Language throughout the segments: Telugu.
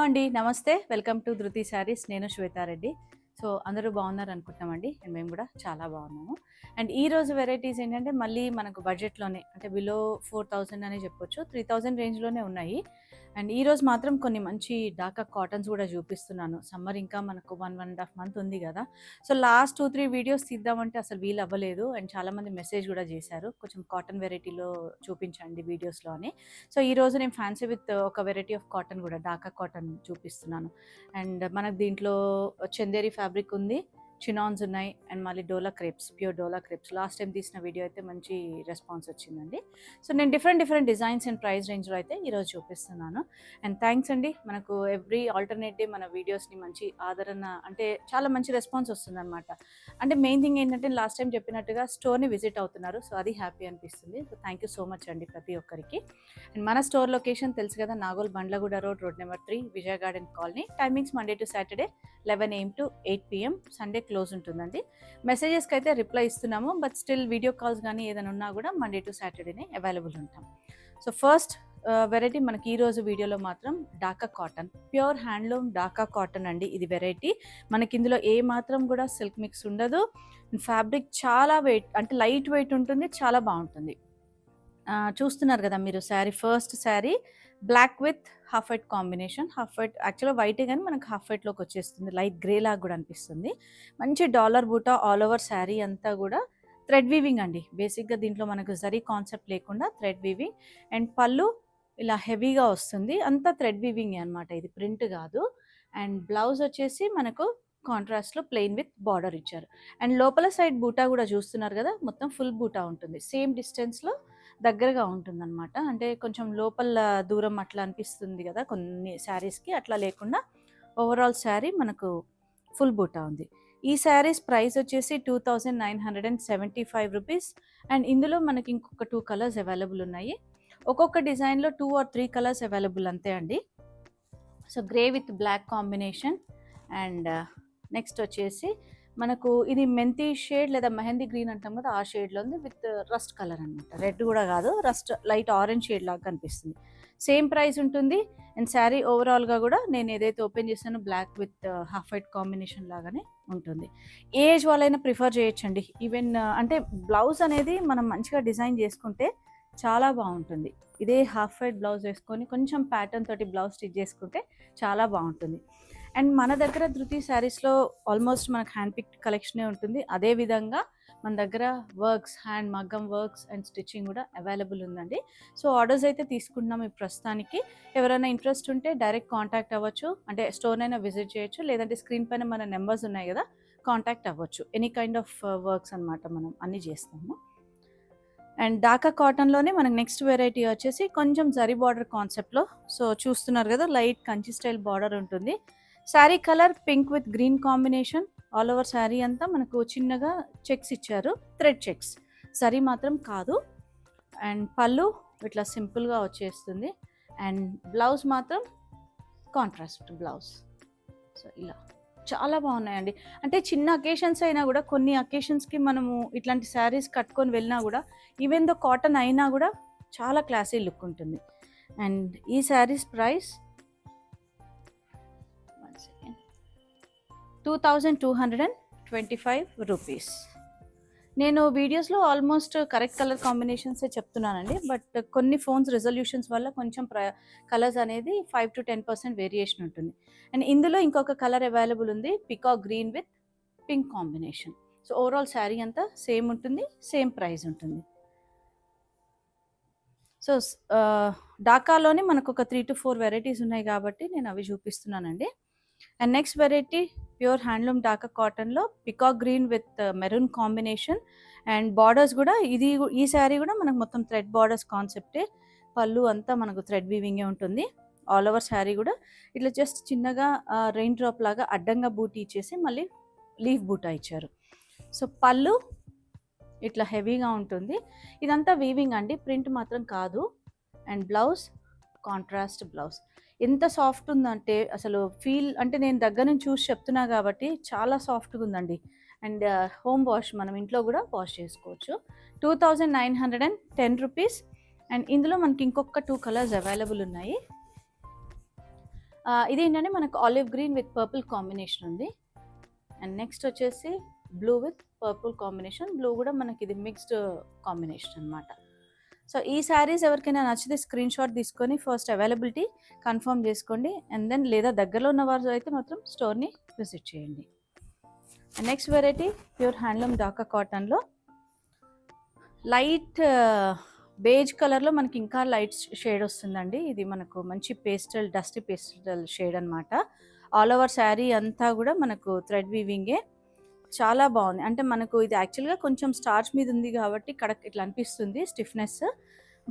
అండి. నమస్తే. వెల్కమ్ టు ధృతి శారీస్. నేను శ్వేతారెడ్డి. సో, అందరూ బాగున్నారనుకుంటున్నామండి. అండ్ మేము కూడా చాలా బాగున్నాము. అండ్ ఈరోజు వెరైటీస్ ఏంటంటే మళ్ళీ మనకు బడ్జెట్‌లోనే అంటే బిలో 4000 అనే చెప్పొచ్చు. 3000 రేంజ్‌లోనే ఉన్నాయి. అండ్ ఈరోజు మాత్రం కొన్ని మంచి ఢాకా కాటన్స్ కూడా చూపిస్తున్నాను. సమ్మర్ ఇంకా మనకు 1 ½ మంత్ ఉంది కదా! సో, లాస్ట్ 2, 3 వీడియోస్ తీద్దామంటే అసలు వీలవ్వలేదు. అండ్ చాలామంది మెసేజ్ కూడా చేశారు. కొంచెం కాటన్ వెరైటీలో చూపించండి వీడియోస్‌లో అని. సో, ఈరోజు నేను ఫ్యాన్సీ విత్ ఒక వెరైటీ ఆఫ్ కాటన్ కూడా ఢాకా కాటన్ చూపిస్తున్నాను. అండ్ మనకు దీంట్లో చందేరి ఫ్యాబ్రిక్ ఉంది, చినాన్స్ ఉన్నాయి అండ్ మళ్ళీ డోలా క్రేప్స్, ప్యూర్ డోలా క్రేప్స్. లాస్ట్ టైం తీసిన వీడియో అయితే మంచి రెస్పాన్స్ వచ్చిందండి. సో, నేను డిఫరెంట్ డిజైన్స్ అండ్ ప్రైస్ రేంజ్లో అయితే ఈరోజు చూపిస్తున్నాను. అండ్ థ్యాంక్స్ అండి, మనకు ఎవ్రీ ఆల్టర్నేట్ డే మన వీడియోస్ని మంచి ఆదరణ అంటే చాలా మంచి రెస్పాన్స్ వస్తుందన్నమాట. అంటే మెయిన్ థింగ్ ఏంటంటే లాస్ట్ టైం చెప్పినట్టుగా స్టోర్ని విజిట్ అవుతున్నారు. సో, అది హ్యాపీ అనిపిస్తుంది. So, thank you so much అండి ప్రతి ఒక్కరికి. అండ్ మన స్టోర్ లొకేషన్ తెలుసు కదా, Nagole Bandlaguda road, road number 3, Vijaya garden colony. Timings Monday to Saturday 11 AM to 8 PM. Sunday close ఉంటుందండి. మెసేజెస్కి అయితే రిప్లై ఇస్తున్నాము, బట్ స్టిల్ వీడియో కాల్స్ కానీ ఏదైనా ఉన్నా కూడా మండే టు సాటర్డేనే అవైలబుల్ ఉంటాం. సో, ఫస్ట్ వెరైటీ మనకి ఈరోజు వీడియోలో మాత్రం Dhaka cotton, pure handloom Dhaka cotton అండి. ఇది వెరైటీ మనకి ఇందులో ఏ మాత్రం కూడా సిల్క్ మిక్స్ ఉండదు. ఫ్యాబ్రిక్ చాలా వెయిట్ అంటే లైట్ వెయిట్ ఉంటుంది, చాలా బాగుంటుంది. చూస్తున్నారు కదా మీరు sari, first sari black with half white combination. Half white యాక్చువల్గా వైటే కానీ మనకు హాఫ్ వైట్లోకి వచ్చేస్తుంది, లైట్ గ్రే లాగా కూడా అనిపిస్తుంది. మంచి డాలర్ బూటా ఆల్ ఓవర్ శారీ అంతా కూడా థ్రెడ్ వీవింగ్ అండి. బేసిక్గా దీంట్లో మనకు జరీ కాన్సెప్ట్ లేకుండా థ్రెడ్ వీవింగ్. అండ్ పళ్ళు ఇలా హెవీగా వస్తుంది, అంతా థ్రెడ్ వీవింగ్ అనమాట, ఇది ప్రింట్ కాదు. అండ్ బ్లౌజ్ వచ్చేసి మనకు కాంట్రాస్ట్లో ప్లెయిన్ విత్ బార్డర్ ఇచ్చారు. అండ్ లోపల సైడ్ బూటా కూడా చూస్తున్నారు కదా, మొత్తం ఫుల్ బూటా ఉంటుంది, సేమ్ డిస్టెన్స్లో దగ్గరగా ఉంటుందన్నమాట. అంటే కొంచెం లోపల దూరం అట్లా అనిపిస్తుంది కదా కొన్ని శారీస్కి, అట్లా లేకుండా ఓవరాల్ శారీ మనకు ఫుల్ బూటా ఉంది. ఈ శారీస్ ప్రైస్ వచ్చేసి 2975 రూపీస్. అండ్ ఇందులో మనకి ఇంకొక 2 కలర్స్ అవైలబుల్ ఉన్నాయి. ఒక్కొక్క డిజైన్లో 2 or 3 కలర్స్ అవైలబుల్ అంతే అండి. So, grey with black combination. And next వచ్చేసి మనకు ఇది మెంతి షేడ్ లేదా మెహందీ గ్రీన్ అంటాం కదా, ఆ షేడ్లో ఉంది విత్ రస్ట్ కలర్ అనమాట. రెడ్ కూడా కాదు, రస్ట్ లైట్ ఆరెంజ్ షేడ్ లాగా కనిపిస్తుంది. సేమ్ ప్రైస్ ఉంటుంది. అండ్ శారీ ఓవరాల్గా కూడా నేను ఏదైతే ఓపెన్ చేశానో black with half white combination లాగానే ఉంటుంది. ఏజ్ వాళ్ళైనా ప్రిఫర్ చేయొచ్చండి. ఈవెన్ అంటే బ్లౌజ్ అనేది మనం మంచిగా డిజైన్ చేసుకుంటే చాలా బాగుంటుంది. ఇదే హాఫ్ వైట్ బ్లౌజ్ వేసుకొని కొంచెం ప్యాటర్న్ తోటి బ్లౌజ్ స్టిచ్ చేసుకుంటే చాలా బాగుంటుంది. అండ్ మన దగ్గర ధృతి శారీస్లో ఆల్మోస్ట్ మనకు హ్యాండ్ పిక్డ్ కలెక్షనే ఉంటుంది. అదేవిధంగా మన దగ్గర వర్క్స్, హ్యాండ్ మగ్గం వర్క్స్ అండ్ స్టిచ్చింగ్ కూడా అవైలబుల్ ఉందండి. సో, ఆర్డర్స్ అయితే తీసుకుంటున్నాం ఈ ప్రస్తుతానికి. ఎవరైనా ఇంట్రెస్ట్ ఉంటే డైరెక్ట్ కాంటాక్ట్ అవ్వచ్చు, అంటే స్టోర్ అయినా విజిట్ చేయొచ్చు, లేదంటే స్క్రీన్ పైన మన నెంబర్స్ ఉన్నాయి కదా, కాంటాక్ట్ అవ్వచ్చు. ఎనీ కైండ్ ఆఫ్ వర్క్స్ అనమాట, మనం అన్నీ చేస్తాము. అండ్ ఢాకా కాటన్లోనే మనకు నెక్స్ట్ వెరైటీ వచ్చేసి కొంచెం జరీ బార్డర్ కాన్సెప్ట్లో. సో, చూస్తున్నారు కదా, లైట్ కంచి స్టైల్ బార్డర్ ఉంటుంది. Sari colour pink with green combination. All over sari అంతా మనకు చిన్నగా చెక్స్ ఇచ్చారు, థ్రెడ్ చెక్స్, జరీ మాత్రం కాదు. అండ్ పళ్ళు ఇట్లా సింపుల్గా వచ్చేస్తుంది. అండ్ బ్లౌజ్ మాత్రం కాంట్రాస్ట్ బ్లౌజ్. సో, ఇలా చాలా బాగున్నాయండి. అంటే చిన్న అకేషన్స్ అయినా కూడా, కొన్ని అకేషన్స్కి మనము ఇట్లాంటి శారీస్ కట్టుకొని వెళ్ళినా కూడా, ఈవెన్ దో కాటన్ అయినా కూడా చాలా క్లాసీ లుక్ ఉంటుంది. అండ్ ఈ శారీస్ ప్రైస్ 2225 రూపీస్. నేను వీడియోస్లో ఆల్మోస్ట్ కరెక్ట్ కలర్ కాంబినేషన్సే చెప్తున్నానండి, బట్ కొన్ని ఫోన్స్ రిజల్యూషన్స్ వల్ల కొంచెం కలర్స్ అనేది 5 to 10% వేరియేషన్ ఉంటుంది. అండ్ ఇందులో ఇంకొక కలర్ అవైలబుల్ ఉంది, peacock green with pink combination. So, overall sari అంతా సేమ్ ఉంటుంది, సేమ్ ప్రైస్ ఉంటుంది. సో, ఢాకాలోనే మనకు ఒక 3 to 4 వెరైటీస్ ఉన్నాయి కాబట్టి నేను అవి చూపిస్తున్నానండి. And next variety pure handloom Dhaka కాటన్లో peacock green with maroon combination. And borders కూడా ఈ శారీ కూడా మనకు మొత్తం థ్రెడ్ బార్డర్స్ కాన్సెప్టే. పళ్ళు అంతా మనకు థ్రెడ్ వీవింగే ఉంటుంది. ఆల్ ఓవర్ శారీ కూడా ఇట్లా జస్ట్ చిన్నగా రెయిన్ డ్రాప్ లాగా అడ్డంగా బూటీ ఇచ్చేసి మళ్ళీ లీఫ్ బూటా ఇచ్చారు. సో, పళ్ళు ఇట్లా హెవీగా ఉంటుంది. ఇదంతా వీవింగ్ అండి, ప్రింట్ మాత్రం కాదు. And blouse contrast blouse. ఎంత సాఫ్ట్ ఉందంటే అసలు ఫీల్, అంటే నేను దగ్గర నుంచి చూసి చెప్తున్నా కాబట్టి చాలా సాఫ్ట్గా ఉందండి. అండ్ హోమ్ వాష్, మనం ఇంట్లో కూడా వాష్ చేసుకోవచ్చు. 2910 రూపీస్. అండ్ ఇందులో మనకి ఇంకొక 2 కలర్స్ అవైలబుల్ ఉన్నాయి. ఇదేంటంటే మనకు olive green with purple combination ఉంది. అండ్ నెక్స్ట్ వచ్చేసి blue with purple combination. Blue కూడా మనకి ఇది మిక్స్డ్ కాంబినేషన్ అనమాట. సో ఈ శారీస్ ఎవరికైనా నచ్చితే స్క్రీన్ షాట్ తీసుకొని ఫస్ట్ అవైలబిలిటీ కన్ఫర్మ్ చేసుకోండి. అండ్ దెన్ లేదా దగ్గరలో ఉన్న వారు అయితే మాత్రం స్టోర్ని విజిట్ చేయండి. And next variety pure handloom Dhaka కాటన్లో లైట్ బేజ్ కలర్లో మనకి ఇంకా లైట్ షేడ్ వస్తుందండి. ఇది మనకు మంచి పేస్టల్ డస్టీ పేస్టల్ షేడ్ అనమాట. ఆల్ ఓవర్ శారీ అంతా కూడా మనకు థ్రెడ్ వీవింగే, చాలా బాగుంది. అంటే మనకు ఇది యాక్చువల్గా కొంచెం స్టార్చ్ మీద ఉంది కాబట్టి కడక్ ఇట్లా అనిపిస్తుంది stiffness,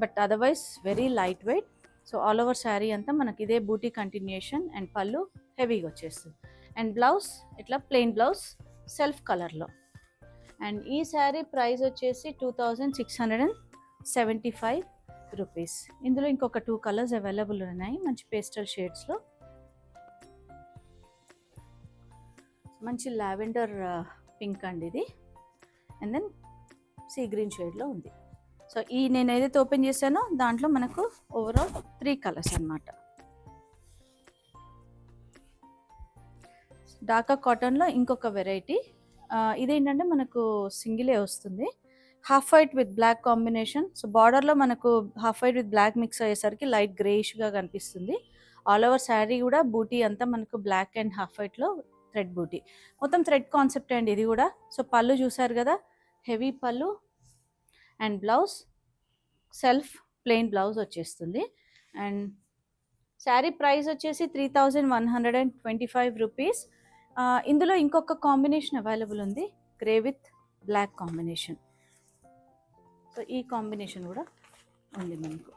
but otherwise very light weight. So all over sari అంతా మనకి ఇదే బూటీ కంటిన్యూషన్ అండ్ పళ్ళు హెవీగా వచ్చేస్తుంది. అండ్ బ్లౌజ్ ఇట్లా ప్లెయిన్ బ్లౌజ్ సెల్ఫ్ కలర్లో. అండ్ ఈ శారీ ప్రైస్ వచ్చేసి 2675 రూపీస్. ఇందులో ఇంకొక 2 కలర్స్ అవైలబుల్ ఉన్నాయి మంచి పేస్టల్ షేడ్స్లో. మంచి లావెండర్ పింక్ అండి ఇది, అండ్ దెన్ సీ గ్రీన్ షేడ్లో ఉంది. సో ఈ నేను ఏదైతే ఓపెన్ చేశానో దాంట్లో మనకు ఓవరాల్ 3 కలర్స్ అన్నమాట. డాకా కాటన్లో ఇంకొక వెరైటీ, ఇదేంటంటే మనకు సింగిలే వస్తుంది, half white with black combination. So బార్డర్లో మనకు half white with black mix అయ్యేసరికి లైట్ గ్రేష్గా కనిపిస్తుంది. ఆల్ ఓవర్ శారీ కూడా బూటీ అంతా మనకు బ్లాక్ అండ్ హాఫ్ వైట్లో థ్రెడ్ బూటీ, మొత్తం థ్రెడ్ కాన్సెప్ట్ అండి ఇది కూడా. సో పళ్ళు చూసారు కదా, హెవీ పళ్ళు and blouse self plain blouse వచ్చేస్తుంది. అండ్ శారీ ప్రైస్ వచ్చేసి 3125 రూపీస్. ఇందులో ఇంకొక కాంబినేషన్ అవైలబుల్ ఉంది, grey with black combination. So ఈ కాంబినేషన్ కూడా ఉంది మనకు,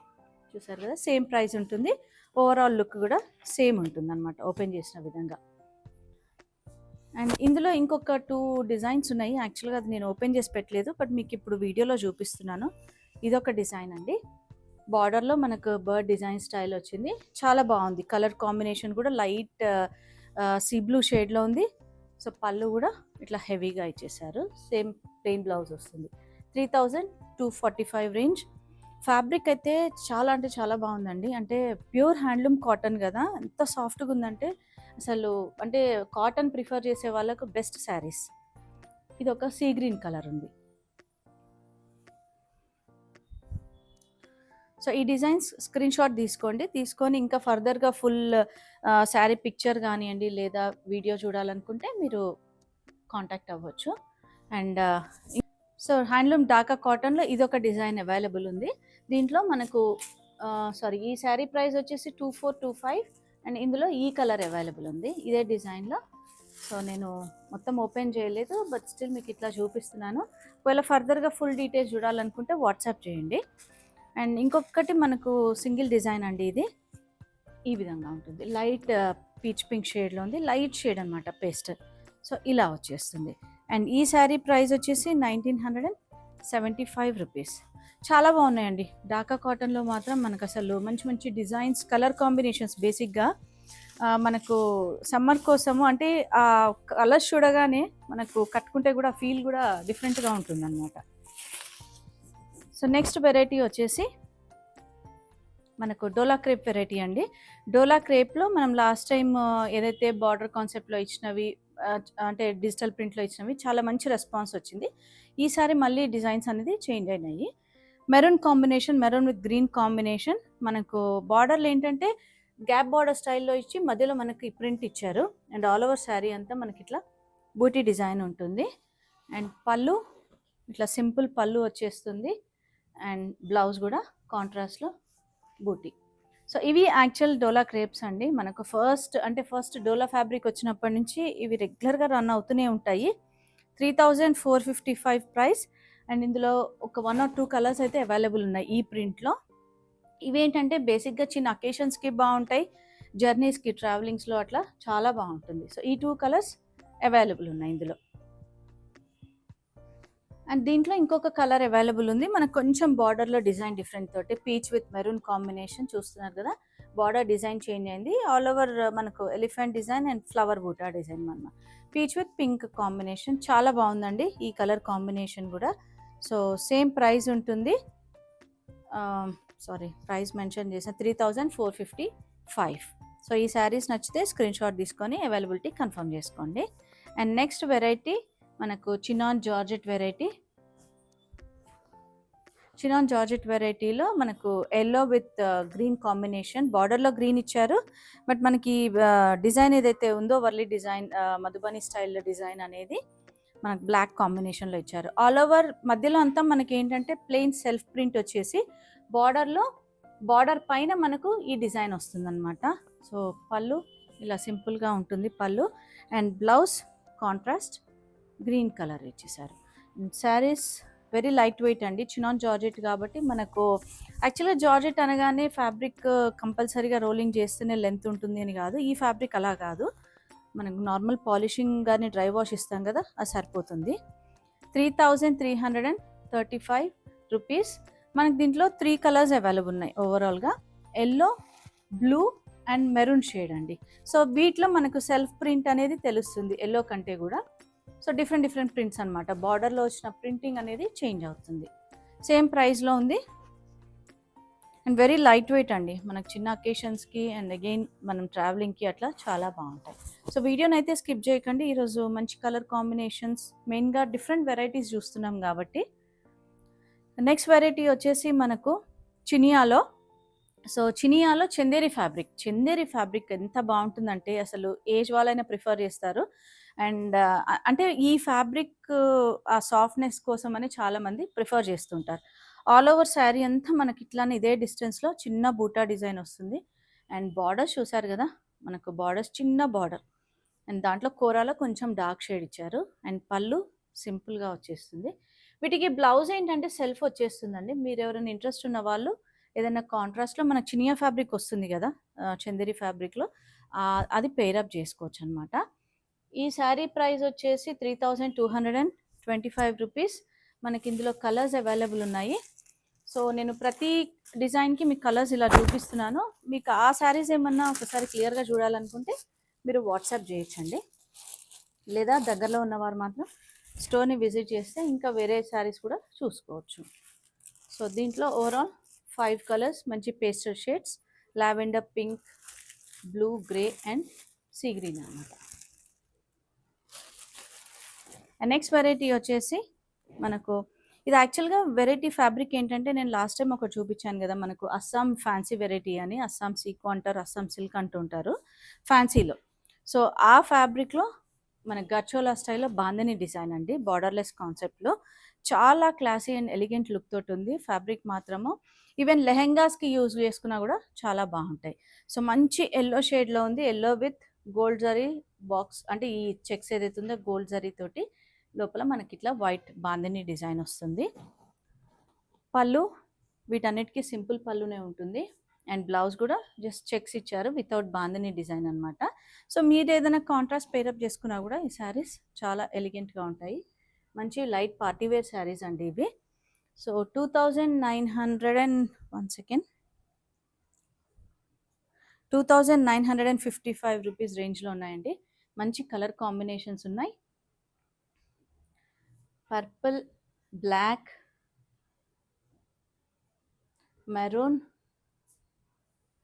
చూసారు కదా, సేమ్ ప్రైస్ ఉంటుంది. ఓవరాల్ లుక్ కూడా సేమ్ ఉంటుంది అనమాట ఓపెన్ చేసిన విధంగా. అండ్ ఇందులో ఇంకొక 2 డిజైన్స్ ఉన్నాయి. యాక్చువల్గా అది నేను ఓపెన్ చేసి పెట్టలేదు, బట్ మీకు ఇప్పుడు వీడియోలో చూపిస్తున్నాను. ఇదొక డిజైన్ అండి, బార్డర్లో మనకు బర్డ్ డిజైన్ స్టైల్ వచ్చింది, చాలా బాగుంది. కలర్ కాంబినేషన్ కూడా లైట్ సీ బ్లూ షేడ్లో ఉంది. సో పళ్ళు కూడా ఇట్లా హెవీగా ఇచ్చేసారు, సేమ్ ప్లెయిన్ బ్లౌజ్ వస్తుంది. 3245 రేంజ్. ఫ్యాబ్రిక్ అయితే చాలా అంటే చాలా బాగుందండి. అంటే ప్యూర్ హ్యాండ్లూమ్ కాటన్ కదా, ఎంత సాఫ్ట్గా ఉందంటే అసలు, అంటే కాటన్ ప్రిఫర్ చేసే వాళ్ళకు బెస్ట్ శారీస్. ఇది ఒక సీ గ్రీన్ కలర్ ఉంది. సో ఈ డిజైన్స్ స్క్రీన్ షాట్ తీసుకొని ఇంకా ఫర్దర్గా ఫుల్ శారీ పిక్చర్ కానివ్వండి లేదా వీడియో చూడాలనుకుంటే మీరు కాంటాక్ట్ అవ్వచ్చు. అండ్ సో హ్యాండ్లూమ్ డాకా కాటన్లో ఇదొక డిజైన్ అవైలబుల్ ఉంది. దీంట్లో మనకు ఈ శారీ ప్రైస్ వచ్చేసి 2425. అండ్ ఇందులో ఈ కలర్ అవైలబుల్ ఉంది ఇదే డిజైన్లో. సో నేను మొత్తం ఓపెన్ చేయలేదు, బట్ స్టిల్ మీకు ఇట్లా చూపిస్తున్నాను. ఒకవేళ ఫర్దర్గా ఫుల్ డీటెయిల్స్ చూడాలనుకుంటే వాట్సాప్ చేయండి. అండ్ ఇంకొకటి మనకు సింగిల్ డిజైన్ అండి, ఇది ఈ విధంగా ఉంటుంది, లైట్ పీచ్ పింక్ షేడ్లో ఉంది, లైట్ షేడ్ అనమాట పేస్టల్. సో ఇలా వచ్చేస్తుంది. అండ్ ఈ శారీ ప్రైస్ వచ్చేసి 1975 రూపీస్. చాలా బాగున్నాయండి డాకా కాటన్లో మాత్రం. మనకు అసలు మంచి మంచి డిజైన్స్, కలర్ కాంబినేషన్స్. బేసిక్గా మనకు సమ్మర్ కోసము అంటే ఆ కలర్స్ చూడగానే మనకు కట్టుకుంటే కూడా ఫీల్ కూడా డిఫరెంట్గా ఉంటుంది అనమాట. సో నెక్స్ట్ వెరైటీ వచ్చేసి మనకు డోలా క్రేప్ వెరైటీ అండి. డోలా క్రేప్లో మనం లాస్ట్ టైం ఏదైతే బార్డర్ కాన్సెప్ట్లో ఇచ్చినవి, అంటే డిజిటల్ ప్రింట్లో ఇచ్చినవి చాలా మంచి రెస్పాన్స్ వచ్చింది. ఈసారి మళ్ళీ డిజైన్స్ అనేది చేంజ్ అయినాయి. Maroon combination, maroon with green combination. మనకు బార్డర్లు ఏంటంటే గ్యాప్ బార్డర్ స్టైల్లో ఇచ్చి మధ్యలో మనకి ప్రింట్ ఇచ్చారు. అండ్ ఆల్ ఓవర్ శారీ అంతా మనకి ఇట్లా బూటీ డిజైన్ ఉంటుంది. అండ్ పళ్ళు ఇట్లా సింపుల్ పళ్ళు వచ్చేస్తుంది. అండ్ బ్లౌజ్ కూడా కాంట్రాస్ట్లో బూటీ. సో ఇవి యాక్చువల్ డోలా క్రేప్స్ అండి. మనకు ఫస్ట్ డోలా ఫ్యాబ్రిక్ వచ్చినప్పటి నుంచి ఇవి రెగ్యులర్గా రన్ అవుతూనే ఉంటాయి. 3455 ప్రైస్. అండ్ ఇందులో ఒక 1 or 2 కలర్స్ అయితే అవైలబుల్ ఉన్నాయి ఈ ప్రింట్లో. ఇవేంటంటే బేసిక్గా చిన్న అకేషన్స్కి బాగుంటాయి, జర్నీస్కి, ట్రావెలింగ్స్లో అట్లా చాలా బాగుంటుంది. సో ఈ 2 కలర్స్ అవైలబుల్ ఉన్నాయి ఇందులో. అండ్ దీంట్లో ఇంకొక కలర్ అవైలబుల్ ఉంది. మనకు కొంచెం బార్డర్లో డిజైన్ డిఫరెంట్ తోటి, పీచ్ విత్ మెరూన్ కాంబినేషన్ చూస్తున్నారు కదా, బార్డర్ డిజైన్ చేంజ్ అయింది. ఆల్ ఓవర్ మనకు ఎలిఫెంట్ డిజైన్ అండ్ ఫ్లవర్ బూటా డిజైన్ అన్నమాట. పీచ్ విత్ పింక్ కాంబినేషన్ చాలా బాగుందండి ఈ కలర్ కాంబినేషన్ కూడా. సో సేమ్ ప్రైస్ ఉంటుంది, ప్రైస్ మెన్షన్ చేసిన 3455. సో ఈ శారీస్ నచ్చితే స్క్రీన్ షాట్ తీసుకొని అవైలబిలిటీ కన్ఫర్మ్ చేసుకోండి. అండ్ నెక్స్ట్ వెరైటీ మనకు చినాన్ జార్జెట్ వెరైటీలో మనకు ఎల్లో విత్ గ్రీన్ కాంబినేషన్, బార్డర్లో గ్రీన్ ఇచ్చారు. బట్ మనకి డిజైన్ ఏదైతే ఉందో Warli design, Madhubani style design అనేది మనకు బ్లాక్ కాంబినేషన్లో ఇచ్చారు. ఆల్ ఓవర్ మధ్యలో అంతా మనకి ఏంటంటే ప్లెయిన్ సెల్ఫ్ ప్రింట్ వచ్చేసి బార్డర్ పైన మనకు ఈ డిజైన్ వస్తుందన్నమాట. సో పళ్ళు ఇలా సింపుల్గా ఉంటుంది పళ్ళు. And blouse contrast green colour ఇచ్చేసారు. శారీస్ వెరీ లైట్ వెయిట్ అండి, చినాన్ జార్జెట్ కాబట్టి మనకు యాక్చువల్గా జార్జెట్ అనగానే ఫ్యాబ్రిక్ కంపల్సరీగా రోలింగ్ చేస్తేనే లెంత్ ఉంటుంది అని కాదు. ఈ ఫ్యాబ్రిక్ అలా కాదు, మనకు నార్మల్ పాలిషింగ్ కానీ డ్రై వాష్ ఇస్తాం కదా, అది సరిపోతుంది. 3335 రూపీస్. మనకి దీంట్లో 3 కలర్స్ అవైలబుల్ ఉన్నాయి ఓవరాల్గా, yellow, blue and maroon shade అండి. సో వీటిలో మనకు సెల్ఫ్ ప్రింట్ అనేది తెలుస్తుంది ఎల్లో కంటే కూడా. సో డిఫరెంట్ ప్రింట్స్ అనమాట, బార్డర్లో వచ్చిన ప్రింటింగ్ అనేది చేంజ్ అవుతుంది. సేమ్ ప్రైస్లో ఉంది అండ్ వెరీ లైట్ వెయిట్ అండి, మనకు చిన్న అకేషన్స్కి అండ్ అగైన్ మనం ట్రావెలింగ్కి అట్లా చాలా బాగుంటాయి. సో వీడియోని అయితే స్కిప్ చేయకండి. ఈరోజు మంచి కలర్ కాంబినేషన్స్, మెయిన్గా డిఫరెంట్ వెరైటీస్ చూస్తున్నాం కాబట్టి. నెక్స్ట్ వెరైటీ వచ్చేసి మనకు చినియాలో. సో చినియాలో చందేరి ఫ్యాబ్రిక్ ఎంత బాగుంటుందంటే అసలు ఏజ్ వాళ్ళైనా ప్రిఫర్ చేస్తారు. అండ్ అంటే ఈ ఫ్యాబ్రిక్ ఆ సాఫ్ట్నెస్ కోసం అని చాలామంది ప్రిఫర్ చేస్తుంటారు. ఆల్ ఓవర్ శారీ అంతా మనకి ఇట్లానే ఇదే డిస్టెన్స్లో చిన్న బూటా డిజైన్ వస్తుంది. అండ్ బార్డర్స్ చూసారు కదా, మనకు బార్డర్స్ చిన్న బార్డర్ అండ్ దాంట్లో కోరాలో కొంచెం డార్క్ షేడ్ ఇచ్చారు. అండ్ పళ్ళు సింపుల్గా వచ్చేస్తుంది. వీటికి బ్లౌజ్ ఏంటంటే సెల్ఫ్ వచ్చేస్తుందండి. మీరు ఎవరైనా ఇంట్రెస్ట్ ఉన్న వాళ్ళు ఏదైనా కాంట్రాస్ట్లో మనకు చినియా ఫ్యాబ్రిక్ వస్తుంది కదా, చందేరి ఫ్యాబ్రిక్లో, అది పేరప్ చేసుకోవచ్చు అనమాట. ఈ శారీ ప్రైస్ వచ్చేసి 3225 రూపీస్. మనకి ఇందులో కలర్స్ అవైలబుల్ ఉన్నాయి. సో నేను ప్రతి డిజైన్కి మీకు కలర్స్ ఇలా చూపిస్తున్నాను. మీకు ఆ శారీస్ ఏమన్నా ఒకసారి క్లియర్గా చూడాలనుకుంటే మీరు వాట్సాప్ చేయొచ్చండి, లేదా దగ్గరలో ఉన్నవారు మాత్రం స్టోర్ని విజిట్ చేస్తే ఇంకా వేరే శారీస్ కూడా చూసుకోవచ్చు. సో దీంట్లో ఓవరాల్ 5 కలర్స్, మంచి pastel shades, lavender, pink, blue, grey and sea green అన్నమాట. అండ్ నెక్స్ట్ వెరైటీ వచ్చేసి మనకు ఇది యాక్చువల్గా వెరైటీ ఫ్యాబ్రిక్ ఏంటంటే నేను లాస్ట్ టైం ఒకటి చూపించాను కదా, మనకు అస్సాం ఫ్యాన్సీ వెరైటీ అని, అస్సాం సీకో అంటారు, అస్సాం సిల్క్ అంటుంటారు ఫ్యాన్సీలో. సో ఆ ఫ్యాబ్రిక్లో మన గచ్చోలా స్టైల్లో బాందని డిజైన్ అండి, బార్డర్లెస్ కాన్సెప్ట్లో చాలా క్లాసీ అండ్ ఎలిగెంట్ లుక్ తోటి ఉంది. ఫ్యాబ్రిక్ మాత్రము ఈవెన్ లెహెంగాస్కి యూజ్ చేసుకున్నా కూడా చాలా బాగుంటాయి. సో మంచి ఎల్లో షేడ్లో ఉంది, yellow with gold zari box, అంటే ఈ చెక్స్ ఏదైతే ఉందో గోల్డ్ జరీ తోటి లోపల మనకి ఇట్లా వైట్ బాందని డిజైన్ వస్తుంది. పళ్ళు వీటన్నిటికీ సింపుల్ పళ్ళునే ఉంటుంది. అండ్ బ్లౌజ్ కూడా జస్ట్ చెక్స్ ఇచ్చారు వితౌట్ బాందని డిజైన్ అనమాట. సో మీరు ఏదైనా కాంట్రాస్ట్ పేరప్ చేసుకున్నా కూడా ఈ శారీస్ చాలా ఎలిగెంట్గా ఉంటాయి. మంచి లైట్ పార్టీవేర్ శారీస్ అండి ఇవి. సో 2955 రూపీస్ రేంజ్లో ఉన్నాయండి. మంచి కలర్ కాంబినేషన్స్ ఉన్నాయి, పర్పుల్, బ్లాక్, మెరూన్,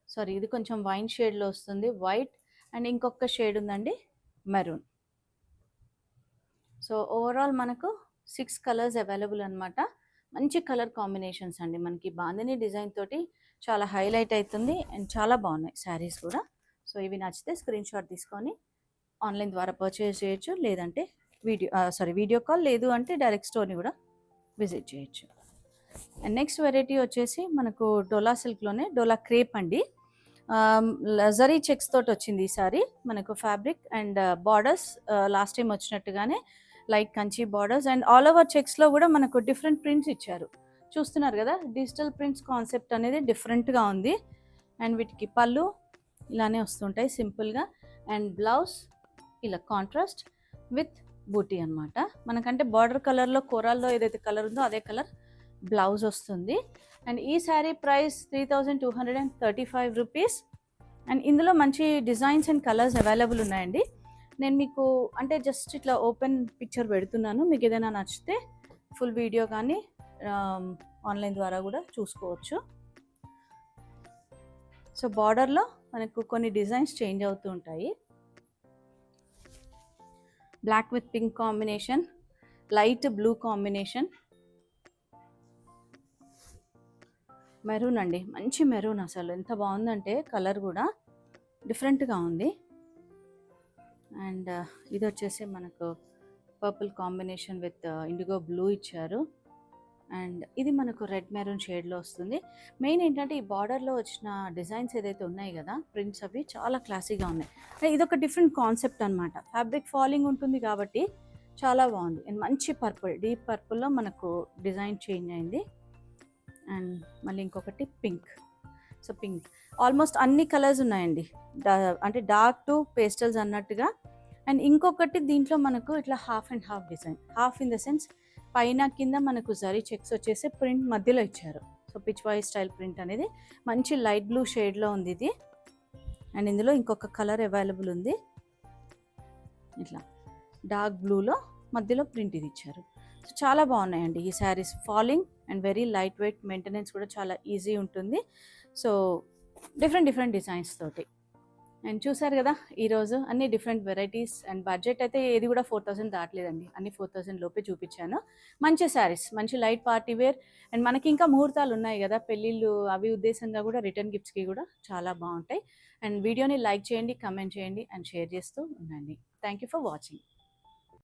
సారీ ఇది కొంచెం వైన్ షేడ్లో వస్తుంది, వైట్ అండ్ ఇంకొక షేడ్ ఉందండి మెరూన్. సో ఓవరాల్ మనకు 6 కలర్స్ అవైలబుల్ అనమాట. మంచి కలర్ కాంబినేషన్స్ అండి, మనకి బాందిని డిజైన్ తోటి చాలా హైలైట్ అవుతుంది అండ్ చాలా బాగున్నాయి శారీస్ కూడా. సో ఇవి నచ్చితే స్క్రీన్ షాట్ తీసుకొని ఆన్లైన్ ద్వారా పర్చేస్ చేయొచ్చు, లేదంటే వీడియో కాల్, లేదు అంటే డైరెక్ట్ స్టోర్ని కూడా విజిట్ చేయొచ్చు. అండ్ నెక్స్ట్ వెరైటీ వచ్చేసి మనకు డోలా సిల్క్లోనే డోలా క్రేప్ అండి. జరీ చెక్స్ తోటి వచ్చింది ఈసారి మనకు fabric. And borders last time వచ్చినట్టుగానే light Kanchi borders and all over చెక్స్లో కూడా మనకు డిఫరెంట్ ప్రింట్స్ ఇచ్చారు. చూస్తున్నారు కదా, డిజిటల్ ప్రింట్స్ కాన్సెప్ట్ అనేది డిఫరెంట్గా ఉంది. అండ్ వీటికి పళ్ళు ఇలానే వస్తుంటాయి సింపుల్గా. అండ్ బ్లౌజ్ ఇలా కాంట్రాస్ట్ విత్ బూటీ అనమాట. మనకంటే బార్డర్ కలర్లో కోరాల్లో ఏదైతే కలర్ ఉందో అదే కలర్ బ్లౌజ్ వస్తుంది. అండ్ ఈ శారీ ప్రైస్ 3235 రూపీస్. అండ్ ఇందులో మంచి డిజైన్స్ అండ్ కలర్స్ అవైలబుల్ ఉన్నాయండి. నేను మీకు అంటే జస్ట్ ఇట్లా ఓపెన్ పిక్చర్ పెడుతున్నాను, మీకు ఏదైనా నచ్చితే ఫుల్ వీడియో కానీ ఆన్లైన్ ద్వారా కూడా చూసుకోవచ్చు. సో బార్డర్లో మనకు కొన్ని డిజైన్స్ చేంజ్ అవుతూ ఉంటాయి. Black with pink combination, light blue combination, maroon అండి, మంచి మెరూన్, అసలు ఎంత బాగుందంటే కలర్ కూడా డిఫరెంట్గా ఉంది. అండ్ ఇది వచ్చేసి మనకు purple combination with IndiGo blue ఇచ్చారు. అండ్ ఇది మనకు రెడ్ మెరూన్ షేడ్లో వస్తుంది. మెయిన్ ఏంటంటే ఈ బార్డర్లో వచ్చిన డిజైన్స్ ఏదైతే ఉన్నాయి కదా, ప్రింట్స్ అవి చాలా క్లాసీగా ఉన్నాయి. ఇదొక డిఫరెంట్ కాన్సెప్ట్ అనమాట. ఫ్యాబ్రిక్ ఫాలింగ్ ఉంటుంది కాబట్టి చాలా బాగుంది. అండ్ మంచి పర్పుల్, డీప్ పర్పుల్లో మనకు డిజైన్ చేంజ్ అయింది. అండ్ మళ్ళీ ఇంకొకటి పింక్. సో పింక్ ఆల్మోస్ట్ అన్ని కలర్స్ ఉన్నాయండి, అంటే డార్క్ టు పేస్టల్స్ అన్నట్టుగా. అండ్ ఇంకొకటి దీంట్లో మనకు ఇట్లా half and half design, half in the sense పైన కింద మనకు జరీ చెక్స్ వచ్చేసి ప్రింట్ మధ్యలో ఇచ్చారు. సో పిచ్ వాయ్ స్టైల్ ప్రింట్ అనేది మంచి లైట్ బ్లూ షేడ్లో ఉంది ఇది. అండ్ ఇందులో ఇంకొక కలర్ అవైలబుల్ ఉంది, ఇట్లా డార్క్ బ్లూలో మధ్యలో ప్రింట్ ఇది ఇచ్చారు. సో చాలా బాగున్నాయండి ఈ saris. Falling and very light weight, maintenance కూడా చాలా ఈజీ ఉంటుంది. సో డిఫరెంట్ డిఫరెంట్ డిజైన్స్ తోటి. అండ్ చూసారు కదా ఈరోజు అన్ని డిఫరెంట్ వెరైటీస్. అండ్ బడ్జెట్ అయితే ఏది కూడా 4000 దాటలేదండి, అన్ని 4000 లోపే చూపించాను. మంచి శారీస్, మంచి లైట్ పార్టీ వేర్. అండ్ మనకి ఇంకా ముహూర్తాలు ఉన్నాయి కదా, పెళ్ళిళ్ళు అవి ఉద్దేశంగా కూడా రిటర్న్ గిఫ్ట్స్కి కూడా చాలా బాగుంటాయి. అండ్ వీడియోని లైక్ చేయండి, కమెంట్ చేయండి అండ్ షేర్ చేస్తూ ఉండండి. Thank you for watching.